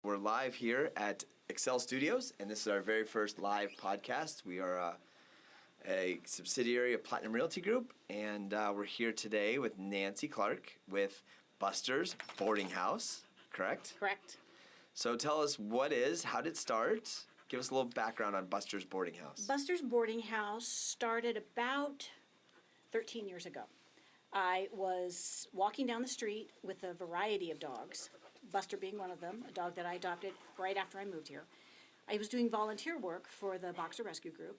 We're live here at Xcel Studios, and this is our very first live podcast. We are a subsidiary of Platinum Realty Group, and we're here today with Nancy Clark with Buster's Boarding House, correct? Correct. So tell us how did it start? Give us a little background on Buster's Boarding House. Buster's Boarding House started about 13 years ago. I was walking down the street with a variety of dogs, Buster being one of them, a dog that I adopted right after I moved here. I was doing volunteer work for the Boxer Rescue Group.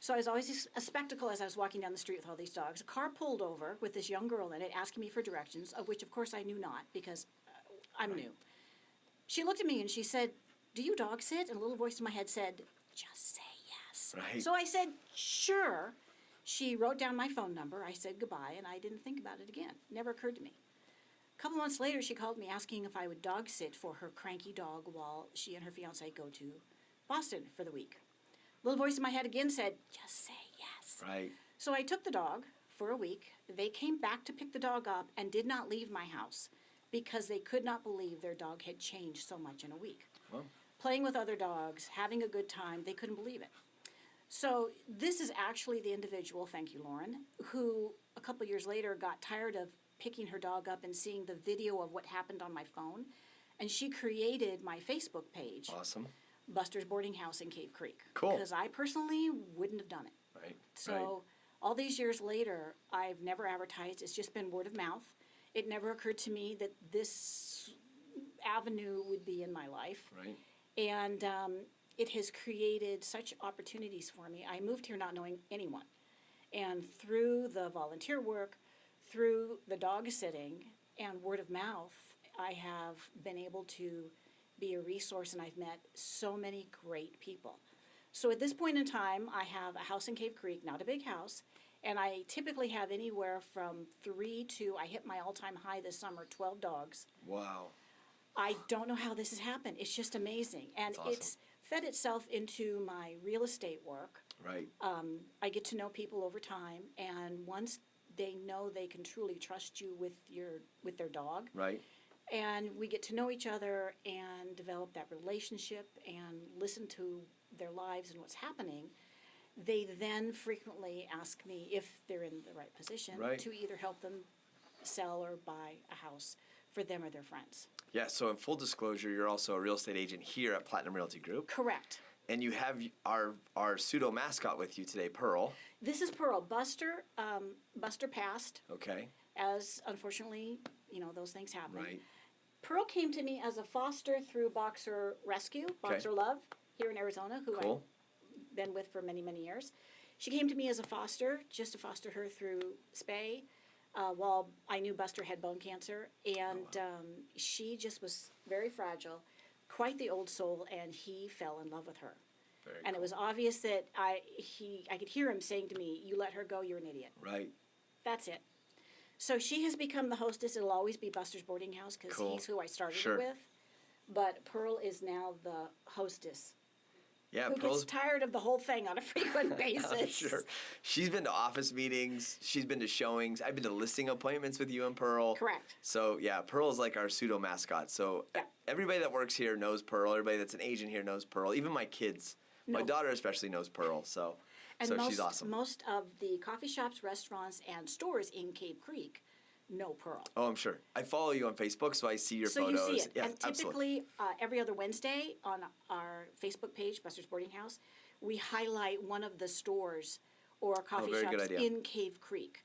So I was always a spectacle as I was walking down the street with all these dogs. A car pulled over with this young girl in it asking me for directions, of which, of course, I knew not because I'm new. She looked at me and she said, "Do you dog sit?" And a little voice in my head said, "Just say yes." Right. So I said, "Sure." She wrote down my phone number. I said goodbye, and I didn't think about it again. Never occurred to me. A couple months later, she called me asking if I would dog sit for her cranky dog while she and her fiancé go to Boston for the week. Little voice in my head again said, "Just say yes." Right. So I took the dog for a week. They came back to pick the dog up and did not leave my house because they could not believe their dog had changed so much in a week. Well. Playing with other dogs, having a good time, they couldn't believe it. So this is actually the individual, thank you, Lauren, who a couple years later got tired of picking her dog up and seeing the video of what happened on my phone, and she created my Facebook page. Awesome. Buster's Boarding House in Cave Creek. Cool. Because I personally wouldn't have done it. Right. So all these years later, I've never advertised. It's just been word of mouth. It never occurred to me that this avenue would be in my life. Right. And it has created such opportunities for me. I moved here not knowing anyone. And through the volunteer work, through the dog sitting, and word of mouth, I have been able to be a resource, and I've met so many great people. So at this point in time, I have a house in Cave Creek, not a big house, and I typically have anywhere from 3 to, I hit my all-time high this summer, 12 dogs. Wow. I don't know how this has happened. It's just amazing. And That's awesome. It's fed itself into my real estate work. Right. I get to know people over time, and once they know they can truly trust you with their dog. Right. And we get to know each other and develop that relationship and listen to their lives and what's happening. They then frequently ask me if they're in the right position to either help them sell or buy a house for them or their friends. Yeah, so in full disclosure, you're also a real estate agent here at Platinum Realty Group. Correct. And you have our pseudo mascot with you today, Pearl. This is Pearl. Buster passed. Okay. As unfortunately, those things happen. Right. Pearl came to me as a foster through Boxer Rescue, Boxer Love, here in Arizona, who I've been with for many, many years. She came to me as a foster, just to foster her through spay, while I knew Buster had bone cancer. And she just was very fragile, quite the old soul, and he fell in love with her. Very and cool. It was obvious that I could hear him saying to me, "You let her go, you're an idiot." Right. That's it. So she has become the hostess. It'll always be Buster's Boarding House because he's who I started it with. But Pearl is now the hostess. Yeah, who gets tired of the whole thing on a frequent basis. I'm sure. She's been to office meetings. She's been to showings. I've been to listing appointments with you and Pearl. Correct. So, yeah, Pearl is like our pseudo mascot. So everybody that works here knows Pearl. Everybody that's an agent here knows Pearl. Even my kids. My daughter especially knows Pearl. So she's awesome. Most of the coffee shops, restaurants, and stores in Cave Creek know Pearl. Oh, I'm sure. I follow you on Facebook, so I see your photos. So you see it. Yeah, and typically, every other Wednesday on our Facebook page, Buster's Boarding House, we highlight one of the stores or coffee shops in Cave Creek.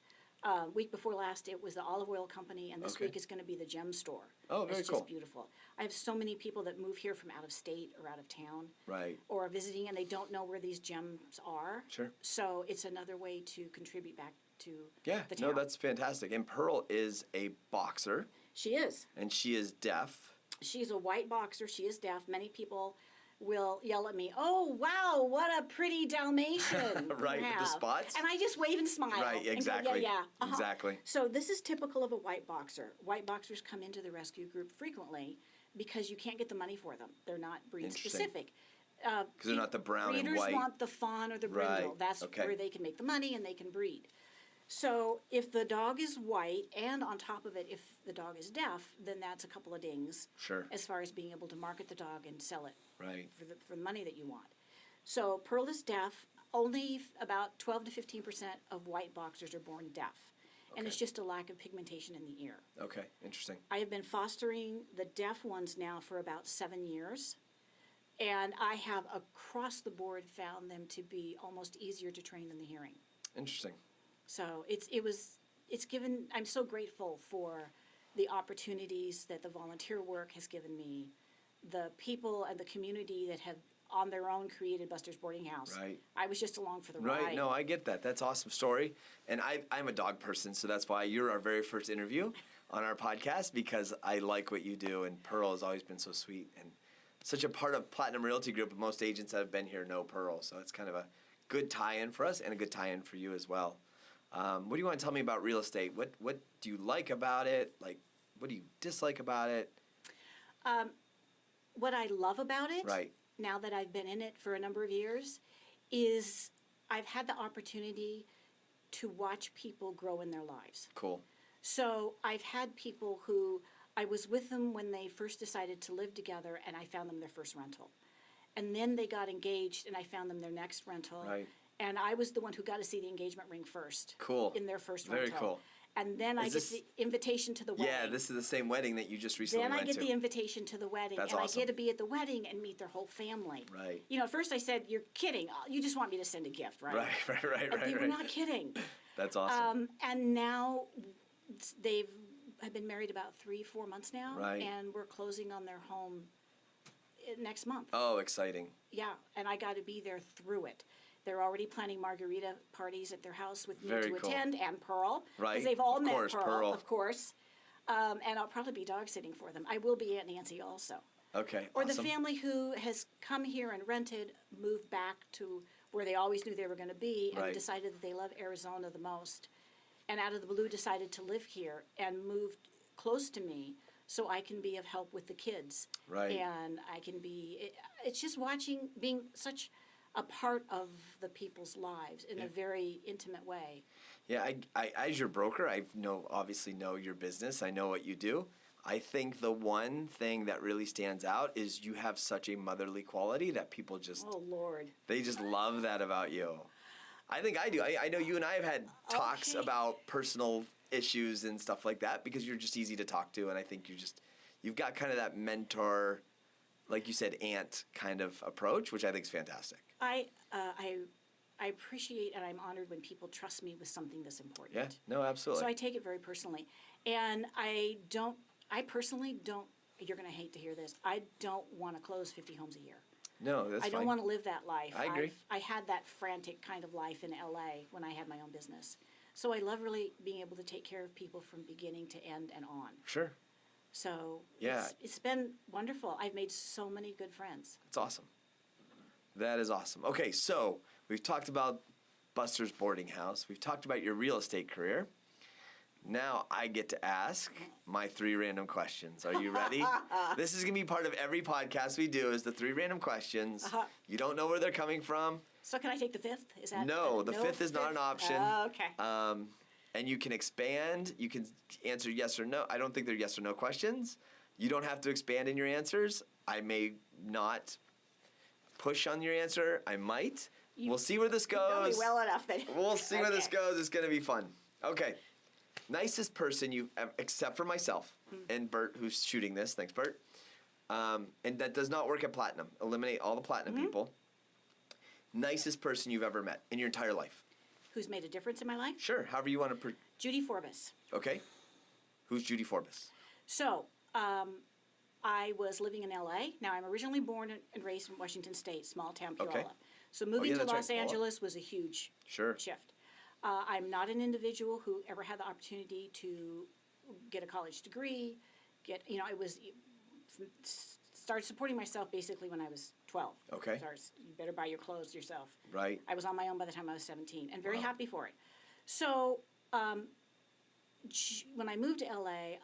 Week before last, it was the Olive Oil Company, and this week it's going to be the Gem Store. Oh, very cool. It's just beautiful. I have so many people that move here from out of state or out of town. Right. Or are visiting, and they don't know where these gems are. Sure. So it's another way to contribute back to the town. No, that's fantastic. And Pearl is a boxer. She is. And she is deaf. She's a white boxer. She is deaf. Many people will yell at me, "Oh, wow, what a pretty Dalmatian." Right, with the spots. And I just wave and smile. Right, exactly. And go, yeah. Exactly. So this is typical of a white boxer. White boxers come into the rescue group frequently because you can't get the money for them. They're not breed specific. Because they're not the brown and white. Breeders want the fawn or the brindle. Right. That's where they can make the money and they can breed. So if the dog is white, and on top of it, if the dog is deaf, then that's a couple of dings. Sure. As far as being able to market the dog and sell it Right. for the money that you want. So Pearl is deaf. Only about 12 to 15% of white boxers are born deaf. And Okay. it's just a lack of pigmentation in the ear. Okay. Interesting. I have been fostering the deaf ones now for about 7 years. And I have across the board found them to be almost easier to train than the hearing. Interesting. So I'm so grateful for the opportunities that the volunteer work has given me, the people and the community that have on their own created Buster's Boarding House. Right. I was just along for the ride. Right. No, I get that. That's an awesome story. And I'm a dog person, so that's why you're our very first interview on our podcast, because I like what you do. And Pearl has always been so sweet and such a part of Platinum Realty Group. Most agents that have been here know Pearl, so it's kind of a good tie-in for us and a good tie-in for you as well. What do you want to tell me about real estate? What do you like about it? Like, what do you dislike about it? What I love about it, Right. now that I've been in it for a number of years, is I've had the opportunity to watch people grow in their lives. Cool. So I've had people who I was with them when they first decided to live together, and I found them their first rental. And then they got engaged, and I found them their next rental. Right. And I was the one who got to see the engagement ring first. Cool. In their first Very rental. cool. And then I Is get this- the invitation to the wedding. Yeah, this is the same wedding that you just recently Then I went get to. the invitation to the wedding, That's and awesome. I get to be at the wedding and meet their whole family. Right. You know, at first I said, "You're kidding. You just want me to send a gift, right?" Right. And they were not kidding. That's awesome. And now they've have been married about 3-4 months now, Right. and we're closing on their home next month. Oh, exciting. Yeah, and I got to be there through it. They're already planning margarita parties at their house with me Very to cool. attend, and Pearl. Right. Because they've all Of met course, Pearl. of course. And I'll probably be dog sitting for them. I will be Aunt Nancy also. Okay, Or awesome. the family who has come here and rented, moved back to where they always knew they were going to be, and Right. decided that they love Arizona the most, and out of the blue decided to live here and moved close to me so I can be of help with the kids. Right. And I can be, it's just being such a part of the people's lives in a very intimate way. Yeah, I as your broker, obviously know your business. I know what you do. I think the one thing that really stands out is you have such a motherly quality that people just, Oh, Lord. they just love that about you. I think I do. I know you and I have had talks Okay. about personal issues and stuff like that because you're just easy to talk to, and I think you've got kind of that mentor, like you said, aunt kind of approach, which I think is fantastic. I appreciate and I'm honored when people trust me with something this important. Yeah, no, absolutely. So I take it very personally. And I personally don't, you're going to hate to hear this, I don't want to close 50 homes a year. No, that's I fine. don't want to live that life. I agree. I had that frantic kind of life in LA when I had my own business. So I love really being able to take care of people from beginning to end and on. Sure, So Yeah. it's been wonderful. I've made so many good friends. it's awesome. That is awesome. Okay, so we've talked about Buster's Boarding House. We've talked about your real estate career. Now I get to ask my 3 random questions. Are you ready? This is going to be part of every podcast we do is the 3 random questions. You don't know where they're coming from. So can I take the 5th? Is that No, the 5th is not an option. Okay. And you can expand. You can answer yes or no. I don't think they're yes or no questions. You don't have to expand in your answers. I may not push on your answer. I might. We'll see where this You know me goes. well enough that We'll see where this Okay. goes. It's going to be fun. Okay. Nicest person you've except for myself and Bert, who's shooting this. Thanks, Bert. And that does not work at Platinum. Eliminate all the Platinum people. Nicest person you've ever met in your entire life. Who's made a difference in my life? Sure. However you want to. Judy Forbes. Okay. Who's Judy Forbes? So, I was living in LA. Now, I'm originally born and raised in Washington State, small town Puyallup. Okay. So moving to that's right, Los Puyallup. Angeles was a huge Sure. shift. I'm not an individual who ever had the opportunity to get a college degree, started supporting myself basically when I was 12. Okay. You better buy your clothes yourself. Right. I was on my own by the time I was 17 and very Wow. happy for it. So when I moved to LA,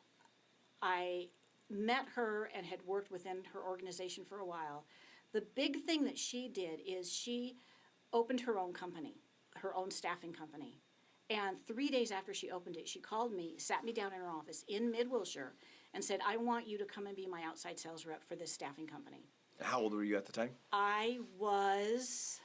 I met her and had worked within her organization for a while. The big thing that she did is she opened her own company, her own staffing company. And 3 days after she opened it, she called me, sat me down in her office in Mid-Wilshire, and said, I want you to come and be my outside sales rep for this staffing company. How old were you at the time? I was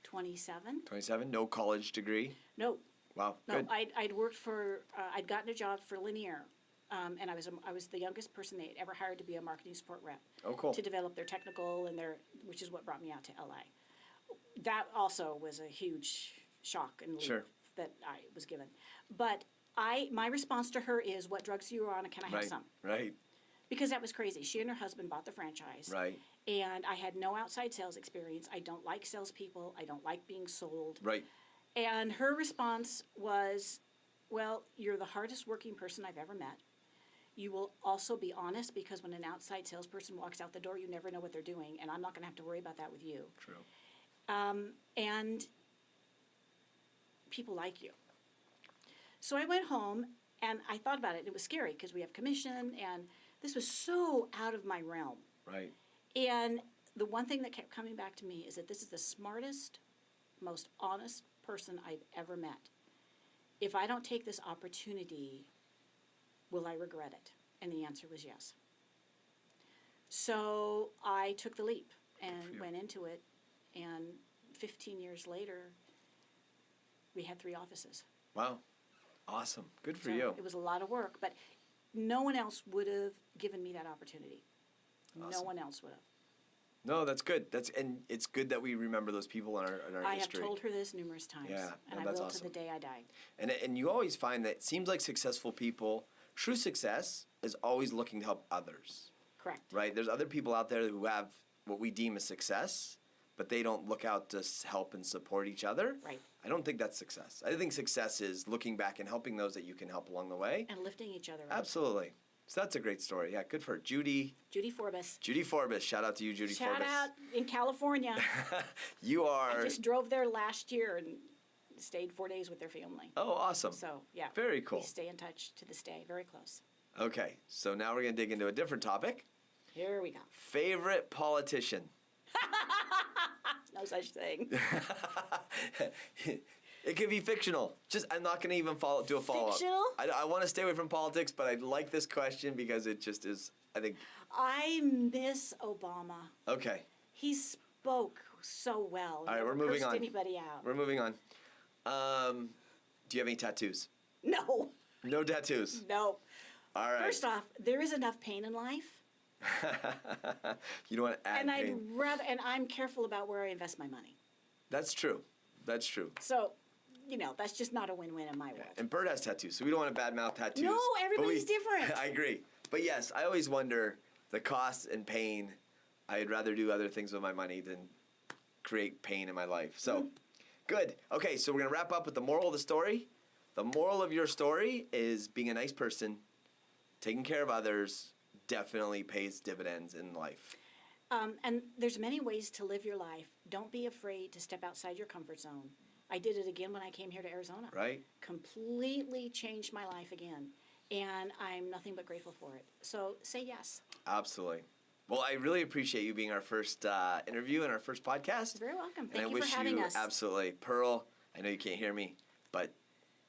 27. 27? No college degree? No, Wow, no, good. I'd worked for, I'd gotten a job for Linear, and I was the youngest person they'd ever hired to be a marketing support rep. Oh, cool. To develop their technical and which is what brought me out to LA. That also was a huge shock and leap Sure. that I was given. But my response to her is, what drugs are you on and can I have Right, some? right, Because that was crazy. She and her husband bought the franchise. right, And I had no outside sales experience. I don't like salespeople. I don't like being sold. right. And her response was, well, you're the hardest working person I've ever met. You will also be honest, because when an outside salesperson walks out the door, you never know what they're doing, and I'm not going to have to worry about that with you. True. And people like you. So I went home, and I thought about it. It was scary, because we have commission, and this was so out of my realm. Right. And the one thing that kept coming back to me is that this is the smartest, most honest person I've ever met. If I don't take this opportunity, will I regret it? And the answer was yes. So I took the leap and went into it, and 15 years later, we had 3 offices. Wow. Awesome. Good for So you. it was a lot of work, but no one else would have given me that opportunity. No Awesome. one else would have. No, that's good. And it's good that we remember those people in our I history. have told her this numerous times, Yeah, and no, I that's will awesome. to the day I die. And you always find that it seems like successful people, true success is always looking to help others, Correct. right? There's other people out there who have what we deem as success, but they don't look out to help and support each other. Right. I don't think that's success. I think success is looking back and helping those that you can help along the way. And lifting each other up. Absolutely. So that's a great story. Yeah, good for her. Judy Forbes. Judy Forbes. Shout out to you, Judy Shout Forbes. out in California. You I are. just drove there last year and stayed 4 days with their family. Oh, awesome. So, yeah. Very cool. We stay in touch to this day. Very close. Okay, so now we're going to dig into a different topic. Here we go. Favorite politician? No such thing. It could be fictional. I'm not going to even do a follow-up. Fictional? I want to stay away from politics, but I like this question because it just is, I think, I miss Obama. okay. He spoke so well. All right, we're Never moving cursed on. anybody out. We're moving on. Do you have any tattoos? No. No tattoos. No. All right. First off, there is enough pain in life. You don't want to add And pain. and I'm careful about where I invest my money. That's true. That's true. So, that's just not a win-win in my world. And Bert has tattoos, so we don't want to badmouth tattoos. No, but everybody's different. I agree. But yes, I always wonder the cost and pain. I'd rather do other things with my money than create pain in my life. So, good. Okay, so we're going to wrap up with the moral of the story. The moral of your story is being a nice person, taking care of others, definitely pays dividends in life. And there's many ways to live your life. Don't be afraid to step outside your comfort zone. I did it again when I came here to Arizona. Right? Completely changed my life again. And I'm nothing but grateful for it. So say yes. Absolutely. Well, I really appreciate you being our first interview and our first podcast. You're very welcome. And Thank I you wish for having you us. absolutely. Pearl, I know you can't hear me, but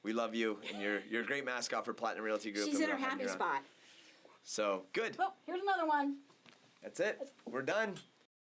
we love you, and you're a great mascot for Platinum Realty Group. She's and in her we're having happy you on. spot. So, good. Oh, here's another one. That's it. We're done.